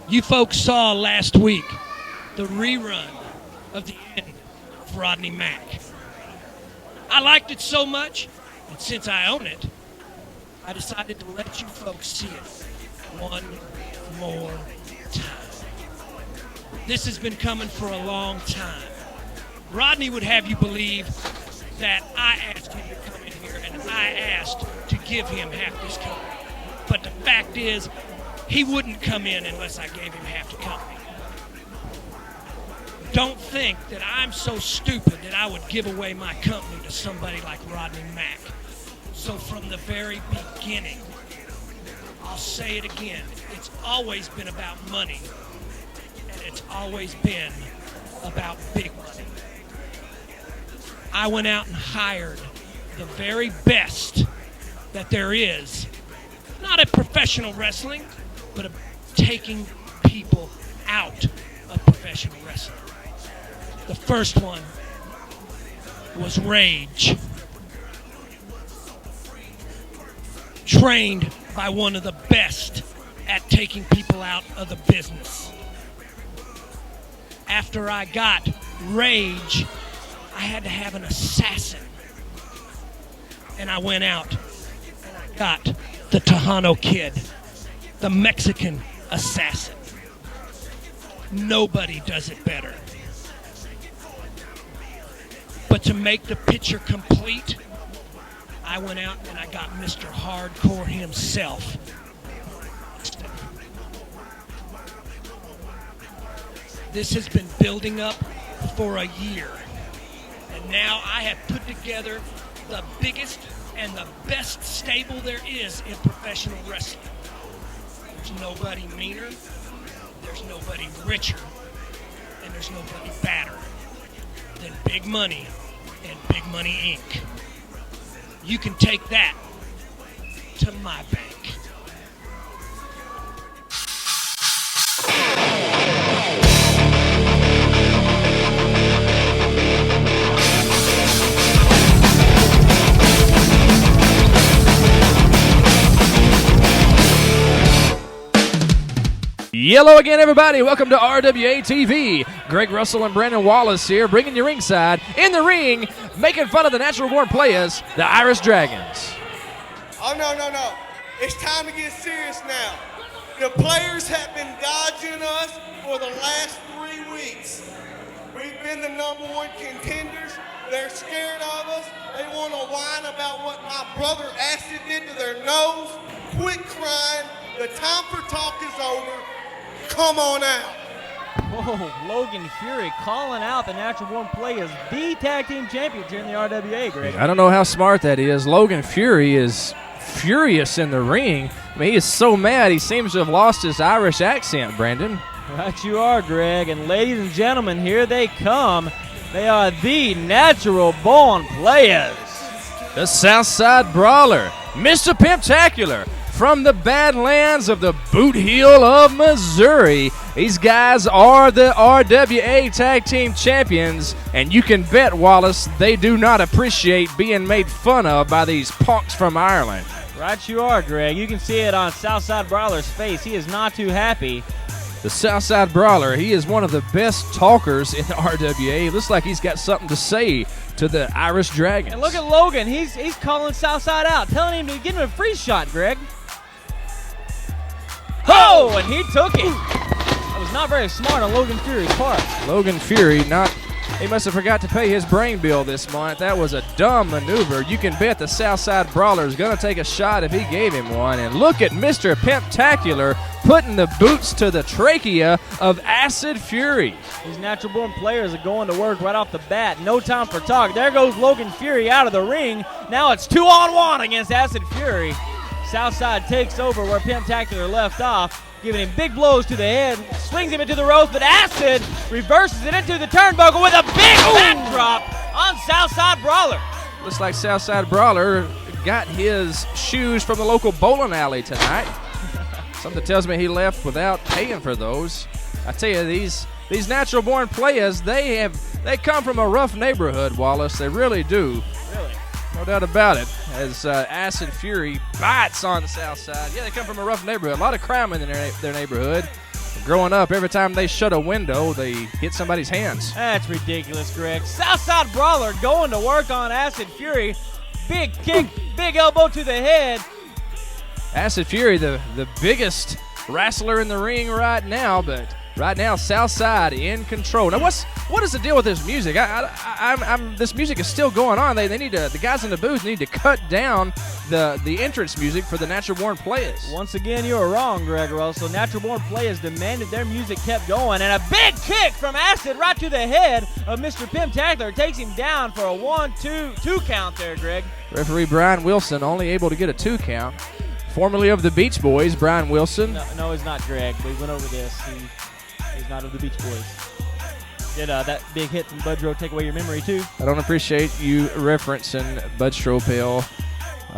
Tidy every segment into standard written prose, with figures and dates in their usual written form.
You folks saw last week the rerun of the end of Rodney Mack. I liked it so much, and since I own it, I decided to let you folks see it one more time. This has been coming for a long time. Rodney would have you believe that I asked him to come in here and I asked to give him half this company. But the fact is, he wouldn't come in unless I gave him half the company. Don't think that I'm so stupid that I would give away my company to somebody like Rodney Mack. So from the very beginning, I'll say it again, it's always been about money, and it's always been about big money. I went out and hired the very best that there is, not at professional wrestling, but of taking people out of professional wrestling. The first one was Rage. Trained by one of the best at taking people out of the business. After I got Rage, I had to have an assassin. And I went out and I got the Tejano kid, the Mexican assassin. Nobody does it better. But to make the picture complete, I went out and I got Mr. Hardcore himself. This has been building up for a year. And now I have put together the biggest and the best stable there is in professional wrestling. There's nobody meaner, there's nobody richer, and there's nobody badder than Big Money and Big Money Inc. You can take that to my bank. Yellow again, everybody. Welcome to RWA-TV. Greg Russell and Brandon Wallace here, bringing you ringside. In the ring, making fun of the natural-born Playaz, the Irish Dragons. Oh, no. It's time to get serious now. The players have been dodging us for the last 3 weeks. We've been the #1 contenders. They're scared of us. They want to whine about what my brother Acid did to their nose. Quit crying. The time for talk is over. Come on out. Whoa, Logan Fury calling out the Natural Born Playaz, the tag team champions here in the RWA, Greg. I don't know how smart that is. Logan Fury is furious in the ring. I mean, he is so mad he seems to have lost his Irish accent, Brandon. Right you are, Greg. And ladies and gentlemen, here they come. They are the Natural Born Playaz. The Southside Brawler, Mr. Pimptacular, from the Badlands of the Boot Heel of Missouri. These guys are the RWA Tag Team Champions, and you can bet, Wallace, they do not appreciate being made fun of by these punks from Ireland. Right you are, Greg. You can see it on Southside Brawler's face. He is not too happy. The Southside Brawler, he is one of the best talkers in the RWA. It looks like he's got something to say to the Irish Dragons. And look at Logan. He's calling Southside out, telling him to give him a free shot, Greg. Oh, and he took it. That was not very smart on Logan Fury's part. Logan Fury, he must have forgot to pay his brain bill this month. That was a dumb maneuver. You can bet the Southside Brawler is going to take a shot if he gave him one. And look at Mr. Pimptacular putting the boots to the trachea of Acid Fury. These Natural Born Players are going to work right off the bat. No time for talk. There goes Logan Fury out of the ring. Now it's 2-on-1 against Acid Fury. Southside takes over where Pimptacular left off, giving him big blows to the head, swings him into the ropes, but Acid reverses it into the turnbuckle with a big backdrop on Southside Brawler. Looks like Southside Brawler got his shoes from the local bowling alley tonight. Something tells me he left without paying for those. I tell you, these These natural-born players, they come from a rough neighborhood, Wallace. They really do. Really? No doubt about it. As Acid Fury bites on the south side. Yeah, they come from a rough neighborhood. A lot of crime in their neighborhood. Growing up, every time they shut a window, they hit somebody's hands. That's ridiculous, Greg. Southside Brawler going to work on Acid Fury. Big kick, big elbow to the head. Acid Fury, the biggest wrestler in the ring right now, but right now, Southside in control. Now, what is the deal with this music? This music is still going on. They need to. The guys in the booth need to cut down the entrance music for the Natural Born Players. Once again, you are wrong, Greg Russell. Natural Born Players demanded their music kept going, and a big kick from Acid right to the head of Mr. Pimptacular takes him down for a 1-2 count there, Greg. Referee Brian Wilson only able to get a 2 count. Formerly of the Beach Boys, Brian Wilson. No, he's not, Greg. We went over this. He's not of the Beach Boys. Did that big hit from Budrow take away your memory, too? I don't appreciate you referencing Bud Stropel.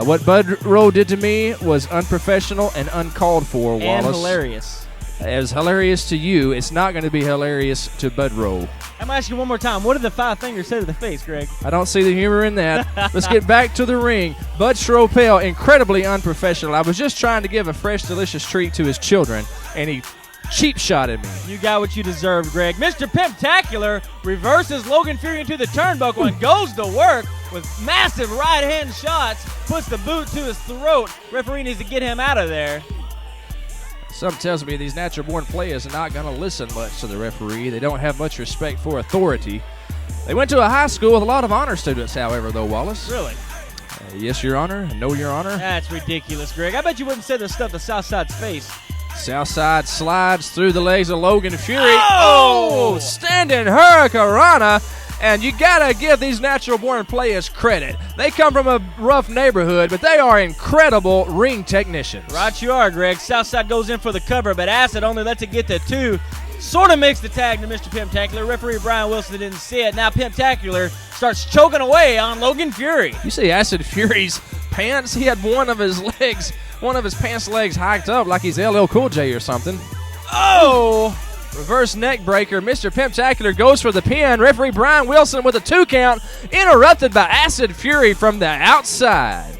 What Budrow did to me was unprofessional and uncalled for, Wallace. And hilarious. As hilarious to you, it's not going to be hilarious to Budrow. I'm going to ask you one more time. What did the 5 fingers say to the face, Greg? I don't see the humor in that. Let's get back to the ring. Bud Stropel, incredibly unprofessional. I was just trying to give a fresh, delicious treat to his children, and he cheap shot at me. You got what you deserved, Greg. Mr. Pimptacular reverses Logan Fury into the turnbuckle and goes to work with massive right-hand shots, puts the boot to his throat. Referee needs to get him out of there. Something tells me these natural-born players are not going to listen much to the referee. They don't have much respect for authority. They went to a high school with a lot of honor students, however, though, Wallace. Really? Yes, Your Honor. No, Your Honor. That's ridiculous, Greg. I bet you wouldn't say the stuff to Southside's face. Southside slides through the legs of Logan Fury. Oh! Standing hurricanrana. And you got to give these natural-born players credit. They come from a rough neighborhood, but they are incredible ring technicians. Right you are, Greg. Southside goes in for the cover, but Acid only lets it get to 2. Sort of makes the tag to Mr. Pimptacular. Referee Brian Wilson didn't see it. Now Pimptacular starts choking away on Logan Fury. You see Acid Fury's pants? He had one of his pants legs hiked up like he's LL Cool J or something. Oh! Reverse neck breaker. Mr. Pimptacular goes for the pin. Referee Brian Wilson with a 2 count, interrupted by Acid Fury from the outside.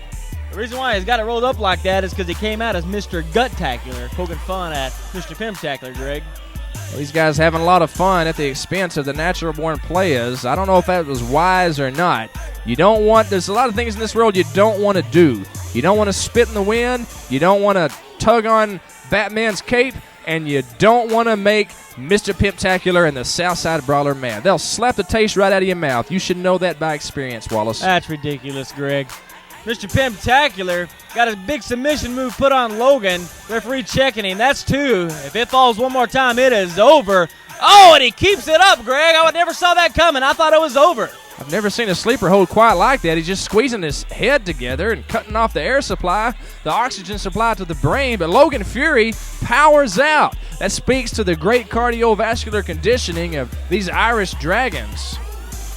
The reason why he's got it rolled up like that is because he came out as Mr. Guttacular, poking fun at Mr. Pimptacular, Greg. Well, these guys having a lot of fun at the expense of the natural-born players. I don't know if that was wise or not. There's a lot of things in this world you don't want to do. You don't want to spit in the wind. You don't want to tug on Batman's cape. And you don't want to make Mr. Pimptacular and the Southside Brawler mad. They'll slap the taste right out of your mouth. You should know that by experience, Wallace. That's ridiculous, Greg. Mr. Pimptacular got a big submission move put on Logan. Referee checking him. That's 2. If it falls one more time, it is over. Oh, and he keeps it up, Greg. I never saw that coming. I thought it was over. I've never seen a sleeper hold quite like that. He's just squeezing his head together and cutting off the air supply, the oxygen supply to the brain. But Logan Fury powers out. That speaks to the great cardiovascular conditioning of these Irish dragons.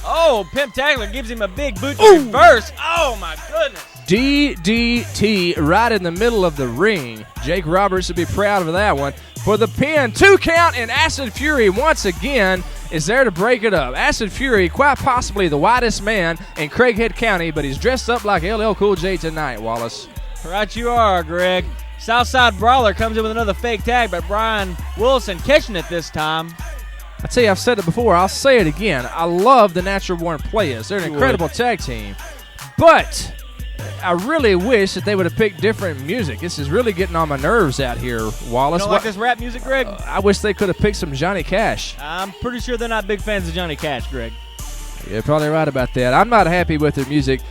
Oh, Pimptacular gives him a big boot to reverse. Oh, my goodness. DDT right in the middle of the ring. Jake Roberts would be proud of that one. For the pin, 2 count, and Acid Fury once again is there to break it up. Acid Fury, quite possibly the whitest man in Craighead County, but he's dressed up like LL Cool J tonight, Wallace. Right you are, Greg. Southside Brawler comes in with another fake tag, but Brian Wilson catching it this time. I tell you, I've said it before. I'll say it again. I love the natural-born players. They're an incredible tag team. But I really wish that they would have picked different music. This is really getting on my nerves out here, Wallace. You don't like this rap music, Greg? I wish they could have picked some Johnny Cash. I'm pretty sure they're not big fans of Johnny Cash, Greg. You're probably right about that. I'm not happy with their music.